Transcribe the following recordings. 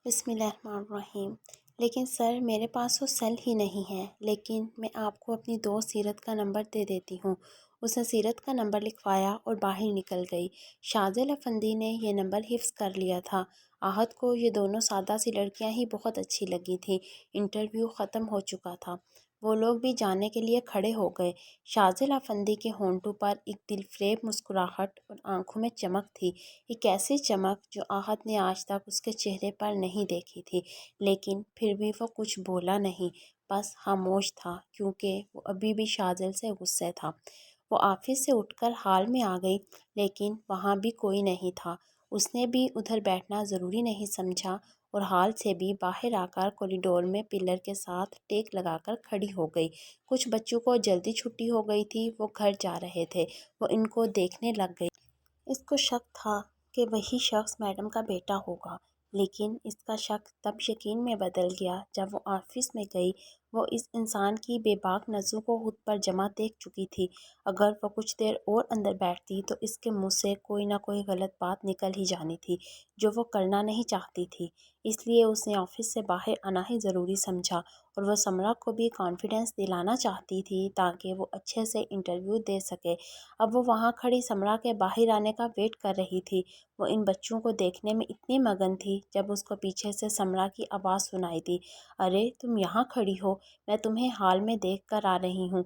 بسم اللہ الرحمن الرحیم۔ لیکن سر میرے پاس وہ سیل ہی نہیں ہے، لیکن میں آپ کو اپنی دوست سیرت کا نمبر دے دیتی ہوں۔ اس نے سیرت کا نمبر لکھوایا اور باہر نکل گئی۔ شاذل افندی نے یہ نمبر حفظ کر لیا تھا۔ احد کو یہ دونوں سادہ سی لڑکیاں ہی بہت اچھی لگی تھیں۔ انٹرویو ختم ہو چکا تھا، وہ لوگ بھی جانے کے لیے کھڑے ہو گئے۔ شاذل افندی کے ہونٹوں پر ایک دل فریب مسکراہٹ اور آنکھوں میں چمک تھی، ایک ایسی چمک جو احد نے آج تک اس کے چہرے پر نہیں دیکھی تھی۔ لیکن پھر بھی وہ کچھ بولا نہیں، بس خاموش تھا، کیونکہ وہ ابھی بھی شاذل سے غصے تھا۔ وہ آفس سے اٹھ کر ہال میں آ گئی، لیکن وہاں بھی کوئی نہیں تھا۔ اس نے بھی ادھر بیٹھنا ضروری نہیں سمجھا اور ہال سے بھی باہر آ کر کوریڈور میں پلر کے ساتھ ٹیک لگا کر کھڑی ہو گئی۔ کچھ بچوں کو جلدی چھٹی ہو گئی تھی، وہ گھر جا رہے تھے۔ وہ ان کو دیکھنے لگ گئی۔ اس کو شک تھا کہ وہی شخص میڈم کا بیٹا ہوگا، لیکن اس کا شک تب یقین میں بدل گیا جب وہ آفس میں گئی۔ وہ اس انسان کی بے باک نظروں کو خود پر جمع دیکھ چکی تھی۔ اگر وہ کچھ دیر اور اندر بیٹھتی تو اس کے منہ سے کوئی نہ کوئی غلط بات نکل ہی جانی تھی، جو وہ کرنا نہیں چاہتی تھی۔ اس لیے اس نے آفس سے باہر آنا ہی ضروری سمجھا، اور وہ سمرا کو بھی کانفیڈنس دلانا چاہتی تھی تاکہ وہ اچھے سے انٹرویو دے سکے۔ اب وہ وہاں کھڑی سمرا کے باہر آنے کا ویٹ کر رہی تھی۔ وہ ان بچوں کو دیکھنے میں اتنی مگن تھی جب اس کو پیچھے سے سمرا کی آواز سنائی دی، ارے تم یہاں کھڑی ہو، میں تمہیں ہال میں دیکھ کر آ رہی ہوں۔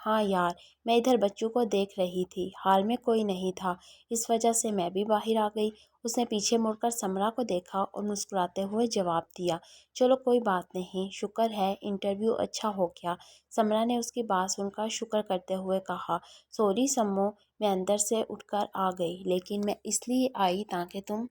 ہاں یار، میں ادھر بچوں کو دیکھ رہی تھی، ہال میں کوئی نہیں تھا، اس وجہ سے میں بھی باہر آ گئی۔ اس نے پیچھے مڑ کر سمرا کو دیکھا اور مسکراتے ہوئے جواب دیا، چلو کوئی بات نہیں، شکر ہے انٹرویو اچھا ہو گیا۔ سمرا نے اس کی بات سن کر شکر کرتے ہوئے کہا، سوری سمو، میں اندر سے اٹھ کر آ گئی، لیکن میں اس لیے آئی تاکہ تم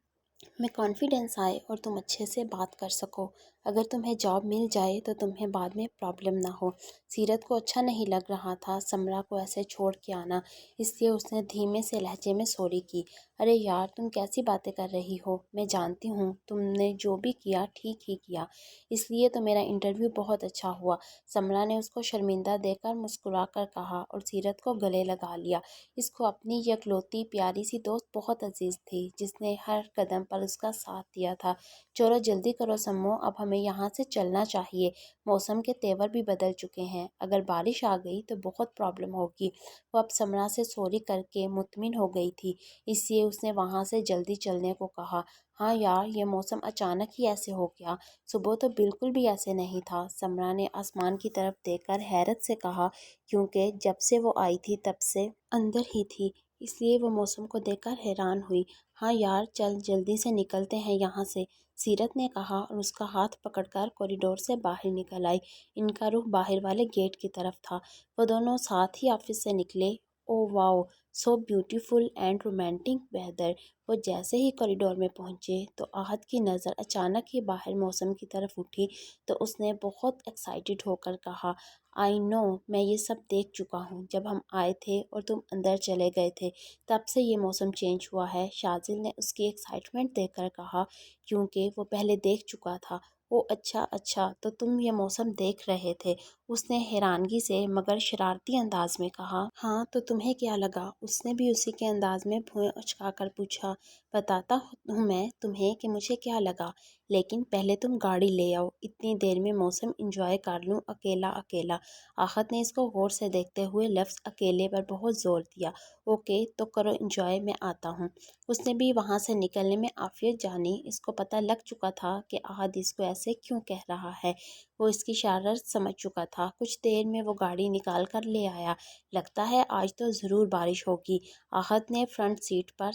میں کانفیڈنس آئے اور تم اچھے سے بات کر سکو۔ اگر تمہیں جاب مل جائے تو تمہیں بعد میں پرابلم نہ ہو۔ سیرت کو اچھا نہیں لگ رہا تھا سمرا کو ایسے چھوڑ کے آنا، اس لیے اس نے دھیمے سے لہجے میں سوری کی، ارے یار تم کیسی باتیں کر رہی ہو، میں جانتی ہوں تم نے جو بھی کیا ٹھیک ہی کیا، اس لیے تو میرا انٹرویو بہت اچھا ہوا۔ سمرا نے اس کو شرمندہ دیکھ کر مسکرا کر کہا اور سیرت کو گلے لگا لیا۔ اس کو اپنی یکلوتی پیاری سی دوست بہت عزیز تھی، جس نے ہر قدم پر اس کا ساتھ دیا تھا۔ چلو جلدی کرو سمو، اب ہمیں یہاں سے چلنا چاہیے، موسم کے تیور بھی بدل چکے ہیں، اگر بارش آ گئی تو بہت پرابلم ہوگی۔ وہ اب سمرا سے سوری کر کے مطمئن ہو گئی تھی، اس لیے اس نے وہاں سے جلدی چلنے کو کہا۔ ہاں یار، یہ موسم اچانک ہی ایسے ہو گیا، صبح تو بالکل بھی ایسے نہیں تھا۔ سمرا نے آسمان کی طرف دیکھ کر حیرت سے کہا، کیونکہ جب سے وہ آئی تھی تب سے اندر ہی تھی، اس لیے وہ موسم کو دیکھ کر حیران ہوئی۔ ہاں یار، چل جلدی سے نکلتے ہیں یہاں سے، سیرت نے کہا اور اس کا ہاتھ پکڑ کر کوریڈور سے باہر نکل آئی۔ ان کا رخ باہر والے گیٹ کی طرف تھا۔ وہ دونوں ساتھ ہی آفس سے نکلے۔ Oh wow, so beautiful and romantic weather. وہ جیسے ہی کوریڈور میں پہنچے تو احد کی نظر اچانک ہی باہر موسم کی طرف اٹھی تو اس نے بہت ایکسائٹڈ ہو کر کہا، آئی نو، میں یہ سب دیکھ چکا ہوں، جب ہم آئے تھے اور تم اندر چلے گئے تھے تب سے یہ موسم چینج ہوا ہے۔ شاذل نے اس کی ایکسائٹمنٹ دیکھ کر کہا، کیونکہ وہ پہلے دیکھ چکا تھا۔ او اچھا، تو تم یہ موسم دیکھ رہے تھے، اس نے حیرانگی سے مگر شرارتی انداز میں کہا۔ ہاں تو تمہیں کیا لگا؟ اس نے بھی اسی کے انداز میں بھویں اچکا کر پوچھا۔ بتاتا ہوں میں تمہیں کہ مجھے کیا لگا، لیکن پہلے تم گاڑی لے آؤ، اتنی دیر میں موسم انجوائے کر لوں اکیلا۔ احد نے اس کو غور سے دیکھتے ہوئے لفظ اکیلے پر بہت زور دیا۔ اوکے تو کرو انجوائے، میں آتا ہوں۔ اس نے بھی وہاں سے نکلنے میں عافیت جانی۔ اس کو پتہ لگ چکا تھا کہ احد اس کو ایسے کیوں کہہ رہا ہے، وہ اس کی شرارت سمجھ چکا تھا۔ کچھ دیر میں وہ گاڑی نکال کر لے آیا۔ لگتا ہے آج تو ضرور بارش ہوگی، احد نے فرنٹ سیٹ پر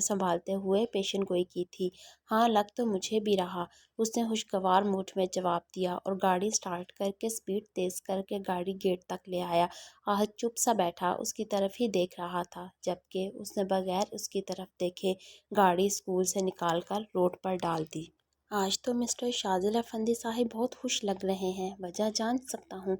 سنبھالتے ہوئے پیشن گوئی کی تھی۔ ہاں لگ تو مجھے بھی رہا، اس نے خوشگوار موڈ میں جواب دیا اور گاڑی سٹارٹ کر کے سپیڈ تیز کر کے گاڑی گیٹ تک لے آیا۔ احد چپ سا بیٹھا اس کی طرف ہی دیکھ رہا تھا، جبکہ اس نے بغیر اس کی طرف دیکھے گاڑی اسکول سے نکال کر روڈ پر ڈال دی۔ آج تو مسٹر شاذل افندی صاحب بہت خوش لگ رہے ہیں، وجہ جان سکتا ہوں؟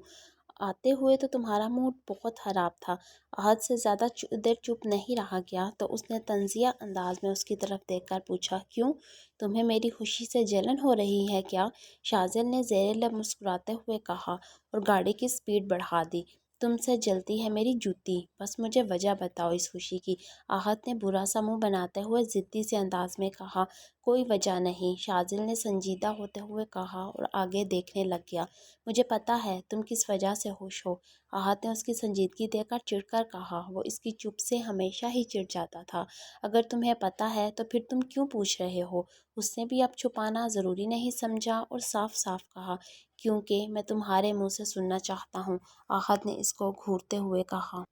آتے ہوئے تو تمہارا موڈ بہت خراب تھا۔ احد سے زیادہ دیر چپ نہیں رہا گیا تو اس نے طنزیہ انداز میں اس کی طرف دیکھ کر پوچھا، کیوں، تمہیں میری خوشی سے جلن ہو رہی ہے کیا؟ شاذل نے زیر لب مسکراتے ہوئے کہا اور گاڑی کی سپیڈ بڑھا دی۔ تم سے جلتی ہے میری جوتی، بس مجھے وجہ بتاؤ اس خوشی کی، احد نے برا سا منہ بناتے ہوئے ضدی سے انداز میں کہا۔ کوئی وجہ نہیں، شاذل نے سنجیدہ ہوتے ہوئے کہا اور آگے دیکھنے لگ گیا۔ مجھے پتہ ہے تم کس وجہ سے خوش ہو۔ احد نے اس کی سنجیدگی دیکھ کر چڑھ کر کہا۔ وہ اس کی چپ سے ہمیشہ ہی چڑ جاتا تھا۔ اگر تمہیں پتہ ہے تو پھر تم کیوں پوچھ رہے ہو؟ اس نے بھی اب چھپانا ضروری نہیں سمجھا اور صاف صاف کہا، کیونکہ میں تمہارے منہ سے سننا چاہتا ہوں۔ احد نے اس کو گھورتے ہوئے کہا۔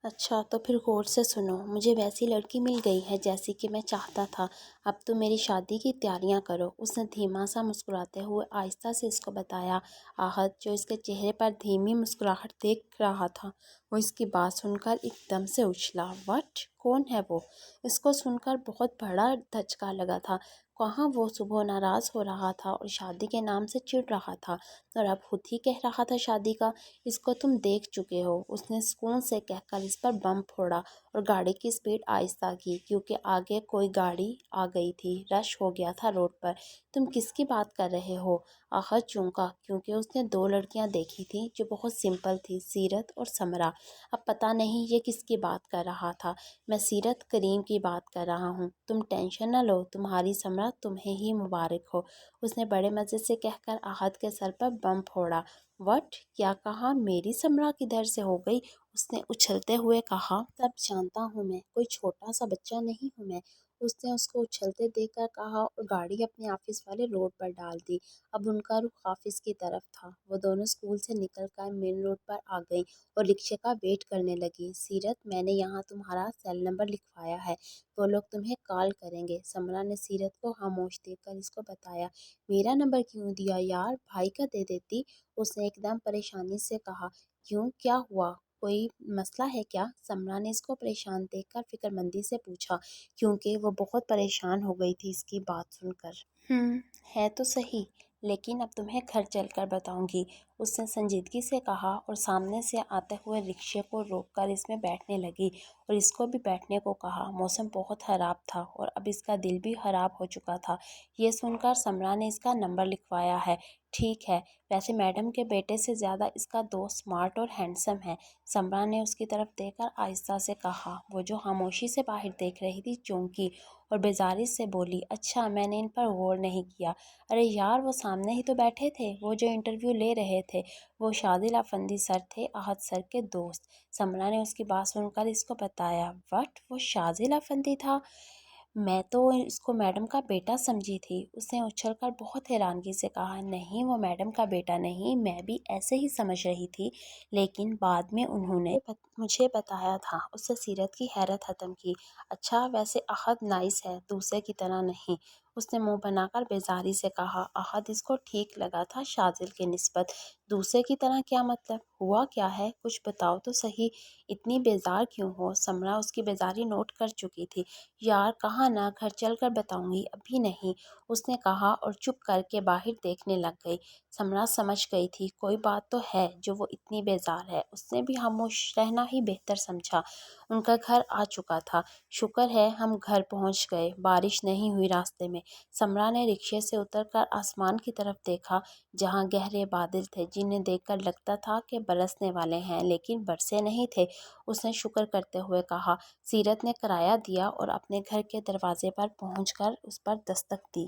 اچھا تو پھر غور سے سنو، مجھے ویسی لڑکی مل گئی ہے جیسی کہ میں چاہتا تھا۔ اب تم میری شادی کی تیاریاں کرو۔ اس نے دھیما سا مسکراتے ہوئے آہستہ سے اس کو بتایا۔ احد جو اس کے چہرے پر دھیمی مسکراہٹ دیکھ رہا تھا، وہ اس کی بات سن کر ایک دم سے اچھلا۔ وٹ؟ کون ہے وہ؟ اس کو سن کر بہت بڑا دھچکا لگا تھا۔ کہاں وہ صبح ناراض ہو رہا تھا اور شادی کے نام سے چڑ رہا تھا، اور اب خود ہی کہہ رہا تھا شادی کا۔ اس کو تم دیکھ چکے ہو، اس نے سکون سے کہہ کر اس پر بم پھوڑا اور گاڑی کی سپیڈ آہستہ کی، کیونکہ آگے کوئی گاڑی آ گئی تھی، رش ہو گیا تھا روڈ پر۔ تم کس کی بات کر رہے ہو؟ احد چونکا، کیونکہ اس نے دو لڑکیاں دیکھی تھیں جو بہت سمپل تھی، سیرت اور سمرہ۔ اب پتہ نہیں یہ کس کی بات کر رہا تھا۔ میں سیرت کریم کی بات کر رہا ہوں۔ تم ٹینشن نہ لو، تمہاری سمرہ تمہیں ہی مبارک ہو، اس نے بڑے مزے سے کہہ کر احد کے سر پر بم پھوڑا۔ وٹ؟ کیا کہا؟ میری سمرہ کدھر سے ہو گئی؟ اس نے اچھلتے ہوئے کہا۔ سب جانتا ہوں میں، کوئی چھوٹا سا بچہ نہیں ہوں میں، اس نے اس کو اچھلتے دیکھ کر کہا اور گاڑی اپنے آفس والے روڈ پر ڈال دی۔ اب ان کا رخ آفس کی طرف تھا۔ وہ دونوں اسکول سے نکل کر مین روڈ پر آ گئیں اور رکشے کا ویٹ کرنے لگیں۔ سیرت، میں نے یہاں تمہارا سیل نمبر لکھوایا ہے، وہ لوگ تمہیں کال کریں گے۔ سمرہ نے سیرت کو خاموش دیکھ کر اس کو بتایا۔ میرا نمبر کیوں دیا یار؟ بھائی کا دے دیتی، اس نے ایک دم پریشانی سے کہا۔ کیوں، کیا ہوا؟ کوئی مسئلہ ہے کیا؟ سمرہ نے اس کو پریشان دیکھ کر فکر مندی سے پوچھا، کیونکہ وہ بہت پریشان ہو گئی تھی اس کی بات سن کر۔ ہے تو صحیح، لیکن اب تمہیں گھر چل کر بتاؤں گی، اس نے سنجیدگی سے کہا اور سامنے سے آتے ہوئے رکشے کو روک کر اس میں بیٹھنے لگی اور اس کو بھی بیٹھنے کو کہا۔ موسم بہت خراب تھا اور اب اس کا دل بھی خراب ہو چکا تھا۔ یہ سن کر سمرہ نے اس کا نمبر لکھوایا ہے۔ ٹھیک ہے، ویسے میڈم کے بیٹے سے زیادہ اس کا دوست اسمارٹ اور ہینڈسم ہے، سمرہ نے اس کی طرف دیکھ کر آہستہ سے کہا۔ وہ جو خاموشی سے باہر دیکھ رہی تھی چونکی اور بیزاری سے بولی، اچھا میں نے ان پر غور نہیں کیا۔ ارے یار، وہ سامنے ہی تو بیٹھے تھے، وہ جو انٹرویو لے رہے تھے، وہ شاذل افندی سر تھے، احد سر کے دوست۔ سمرہ نے اس کی بات سن کر اس کو بتایا۔ وٹ؟ وہ شاذل افندی تھا؟ میں تو اس کو میڈم کا بیٹا سمجھی تھی، اس نے اچھل کر بہت حیرانگی سے کہا۔ نہیں، وہ میڈم کا بیٹا نہیں، میں بھی ایسے ہی سمجھ رہی تھی، لیکن بعد میں انہوں نے مجھے بتایا تھا، اس سے سیرت کی حیرت ختم کی۔ اچھا، ویسے احد نائس ہے، دوسرے کی طرح نہیں، اس نے منہ بنا کر بیزاری سے کہا۔ احد اس کو ٹھیک لگا تھا شاذل کی نسبت۔ دوسرے کی طرح کیا مطلب؟ ہوا کیا ہے؟ کچھ بتاؤ تو صحیح، اتنی بیزار کیوں ہو؟ سمرہ اس کی بیزاری نوٹ کر چکی تھی۔ یار کہا نا، گھر چل کر بتاؤں گی، ابھی نہیں، اس نے کہا اور چپ کر کے باہر دیکھنے لگ گئی۔ سمرہ سمجھ گئی تھی کوئی بات تو ہے جو وہ اتنی بیزار ہے، اس نے بھی خاموش رہنا ہی بہتر سمجھا۔ ان کا گھر آ چکا تھا۔ شکر ہے ہم گھر پہنچ گئے، بارش نہیں ہوئی راستے میں۔ سمرہ نے رکشے سے اتر کر آسمان کی طرف دیکھا، جہاں گہرے بادل تھے جنہیں دیکھ کر لگتا تھا کہ برسنے والے ہیں، لیکن برسے نہیں تھے۔ اس نے شکر کرتے ہوئے کہا۔ سیرت نے کرایہ دیا اور اپنے گھر کے دروازے پر پہنچ کر اس پر دستک دی۔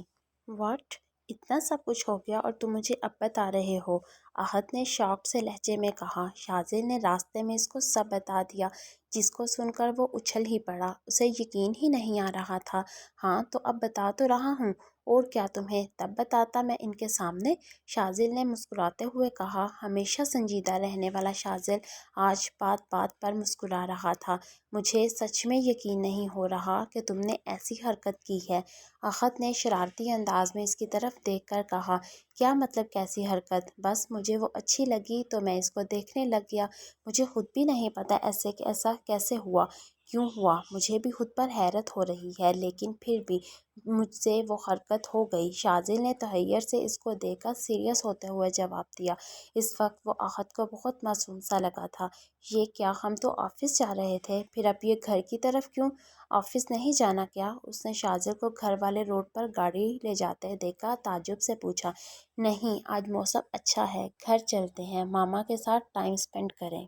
واٹ؟ اتنا سب کچھ ہو گیا اور تم مجھے اب بتا رہے ہو؟ احد نے شاکڈ سے لہجے میں کہا۔ شاذل نے راستے میں اس کو سب بتا دیا، جس کو سن کر وہ اچھل ہی پڑا، اسے یقین ہی نہیں آ رہا تھا۔ ہاں تو اب بتا تو رہا ہوں، اور کیا تمہیں تب بتاتا میں ان کے سامنے؟ شاذل نے مسکراتے ہوئے کہا۔ ہمیشہ سنجیدہ رہنے والا شاذل آج بات بات پر مسکرا رہا تھا۔ مجھے سچ میں یقین نہیں ہو رہا کہ تم نے ایسی حرکت کی ہے، احد نے شرارتی انداز میں اس کی طرف دیکھ کر کہا۔ کیا مطلب کیسی حرکت؟ بس مجھے وہ اچھی لگی تو میں اس کو دیکھنے لگ گیا، مجھے خود بھی نہیں پتا ایسا کیسے ہوا، کیوں ہوا، مجھے بھی خود پر حیرت ہو رہی ہے، لیکن پھر بھی مجھ سے وہ حرکت ہو گئی۔ شاذل نے تحیر سے اس کو دیکھ کر سیریس ہوتے ہوئے جواب دیا۔ اس وقت وہ احد کو بہت معصوم سا لگا تھا۔ یہ کیا، ہم تو آفس جا رہے تھے، پھر اب یہ گھر کی طرف کیوں؟ آفس نہیں جانا کیا؟ اس نے شاذل کو گھر والے روڈ پر گاڑی لے جاتے دیکھا تعجب سے پوچھا۔ نہیں، آج موسم اچھا ہے، گھر چلتے ہیں، ماما کے ساتھ ٹائم سپینڈ کریں۔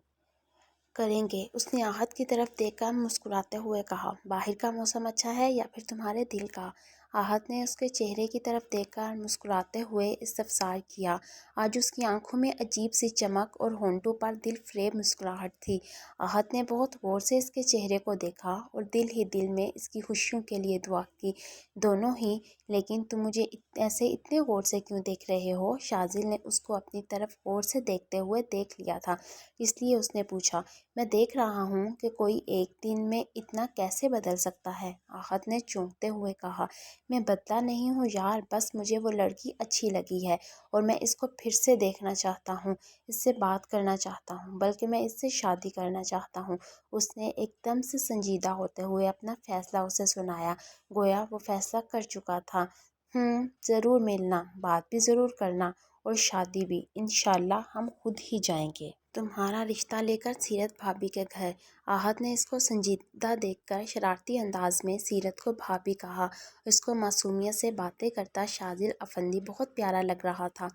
کریں گے۔ اس نے آہت کی طرف دیکھ کر مسکراتے ہوئے کہا، باہر کا موسم اچھا ہے یا پھر تمہارے دل کا؟ آہت نے اس کے چہرے کی طرف دیکھ کر مسکراتے ہوئے استفسار کیا۔ آج اس کی آنکھوں میں عجیب سی چمک اور ہونٹوں پر دل فریب مسکراہٹ تھی۔ آہت نے بہت غور سے اس کے چہرے کو دیکھا اور دل ہی دل میں اس کی خوشیوں کے لیے دعا کی۔ دونوں ہی۔ لیکن تم مجھے ایسے اتنے غور سے کیوں دیکھ رہے ہو؟ شاذل نے اس کو اپنی طرف غور سے دیکھتے ہوئے دیکھ لیا تھا، اس لیے اس نے پوچھا، میں دیکھ رہا ہوں کہ کوئی ایک دن میں اتنا کیسے بدل سکتا ہے؟ آہت نے چونکتے ہوئے کہا، میں بدلا نہیں ہوں یار، بس مجھے وہ لڑکی اچھی لگی ہے اور میں اس کو پھر سے دیکھنا چاہتا ہوں، اس سے بات کرنا چاہتا ہوں، بلکہ میں اس سے شادی کرنا چاہتا ہوں۔ اس نے ایک دم سے سنجیدہ ہوتے ہوئے اپنا فیصلہ اسے سنایا، گویا وہ فیصلہ کر چکا تھا۔ ضرور ملنا، بات بھی ضرور کرنا اور شادی بھی، انشاءاللہ ہم خود ہی جائیں گے تمہارا رشتہ لے کر سیرت بھابی کے گھر۔ آہت نے اس کو سنجیدہ دیکھ کر شرارتی انداز میں سیرت کو بھابی کہا۔ اس کو معصومیت سے باتیں کرتا شاذل افندی بہت پیارا لگ رہا تھا۔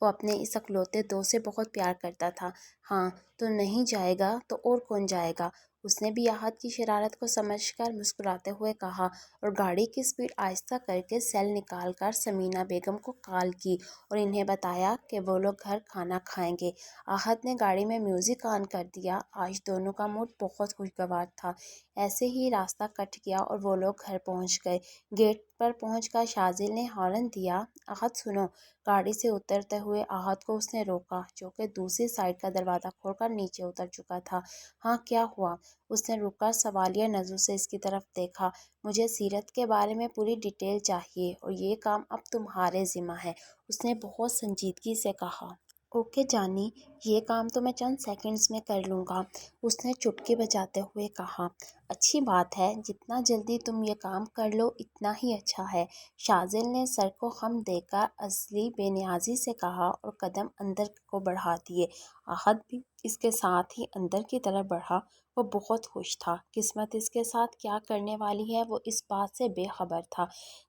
وہ اپنے اس اکلوتے دوست سے بہت پیار کرتا تھا۔ ہاں تو نہیں جائے گا تو اور کون جائے گا؟ اس نے بھی آہت کی شرارت کو سمجھ کر مسکراتے ہوئے کہا اور گاڑی کی سپیڈ آہستہ کر کے سیل نکال کر سمینہ بیگم کو کال کی اور انہیں بتایا کہ وہ لوگ گھر کھانا کھائیں گے۔ آہت نے گاڑی میں میوزک آن کر دیا۔ آج دونوں کا موڈ بہت خوشگوار تھا۔ ایسے ہی راستہ کٹ گیا اور وہ لوگ گھر پہنچ گئے۔ گیٹ پر پہنچ کر شاذل نے ہارن دیا، آہت سنو۔ گاڑی سے اترتے ہوئے آہت کو اس نے روکا، جو کہ دوسری سائیڈ کا دروازہ کھول کر نیچے اتر چکا تھا۔ ہاں کیا ہوا؟ اس نے رک کر سوالیہ نظروں سے اس کی طرف دیکھا۔ مجھے سیرت کے بارے میں پوری ڈیٹیل چاہیے اور یہ کام اب تمہارے ذمہ ہے، اس نے بہت سنجیدگی سے کہا۔ اوکے جانی، یہ کام تو میں چند سیکنڈز میں کر لوں گا، اس نے چٹکی بجاتے ہوئے کہا۔ اچھی بات ہے، جتنا جلدی تم یہ کام کر لو اتنا ہی اچھا ہے، شاذل نے سر کو خم دے کر ازلی بے نیازی سے کہا اور قدم اندر کو بڑھا دیے۔ آہت بھی اس کے ساتھ ہی اندر کی طرف بڑھا۔ وہ بہت خوش تھا، قسمت اس کے ساتھ کیا کرنے والی ہے وہ اس بات سے بے خبر تھا۔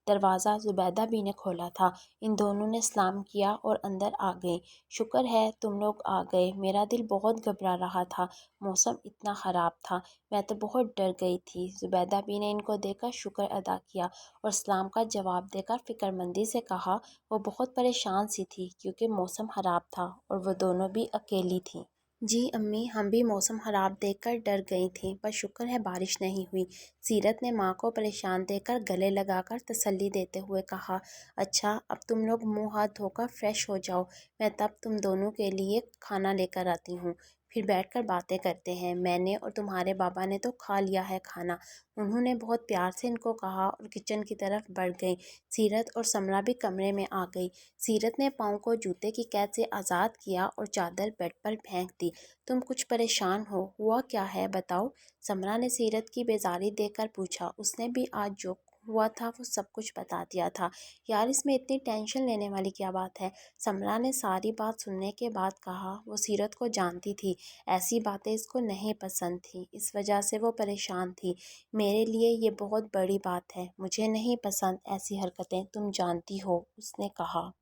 دروازہ زبیدہ بی نے کھولا تھا۔ ان دونوں نے سلام کیا اور اندر آ گئیں۔ شکر ہے تم لوگ آ گئے، میرا دل بہت گھبرا رہا تھا، موسم اتنا خراب تھا، میں تو بہت ڈر گئی تھی۔ زبیدہ بی نے ان کو دیکھ کر شکر ادا کیا اور سلام کا جواب دے کر فکرمندی سے کہا، وہ بہت پریشان سی تھی کیونکہ موسم خراب تھا اور وہ دونوں بھی اکیلی تھیں۔ جی امی، ہم بھی موسم خراب دیکھ کر ڈر گئی تھیں، پر شکر ہے بارش نہیں ہوئی، سیرت نے ماں کو پریشان دیکھ کر گلے لگا کر تسلی دیتے ہوئے کہا۔ اچھا اب تم لوگ منہ ہاتھ دھو کر فریش ہو جاؤ، میں تب تم دونوں کے لیے کھانا لے کر آتی ہوں، پھر بیٹھ کر باتیں کرتے ہیں۔ میں نے اور تمہارے بابا نے تو کھا لیا ہے کھانا، انہوں نے بہت پیار سے ان کو کہا اور کچن کی طرف بڑھ گئیں۔ سیرت اور سمرہ بھی کمرے میں آ گئی۔ سیرت نے پاؤں کو جوتے کی قید سے آزاد کیا اور چادر بیڈ پر پھینک دی۔ تم کچھ پریشان ہو، ہوا کیا ہے بتاؤ؟ سمرہ نے سیرت کی بیزاری دیکھ کر پوچھا۔ اس نے بھی آج جو ہوا تھا وہ سب کچھ بتا دیا تھا۔ یار اس میں اتنی ٹینشن لینے والی کیا بات ہے؟ سمرہ نے ساری بات سننے کے بعد کہا۔ وہ سیرت کو جانتی تھی، ایسی باتیں اس کو نہیں پسند تھیں، اس وجہ سے وہ پریشان تھی۔ میرے لیے یہ بہت بڑی بات ہے، مجھے نہیں پسند ایسی حرکتیں، تم جانتی ہو، اس نے کہا۔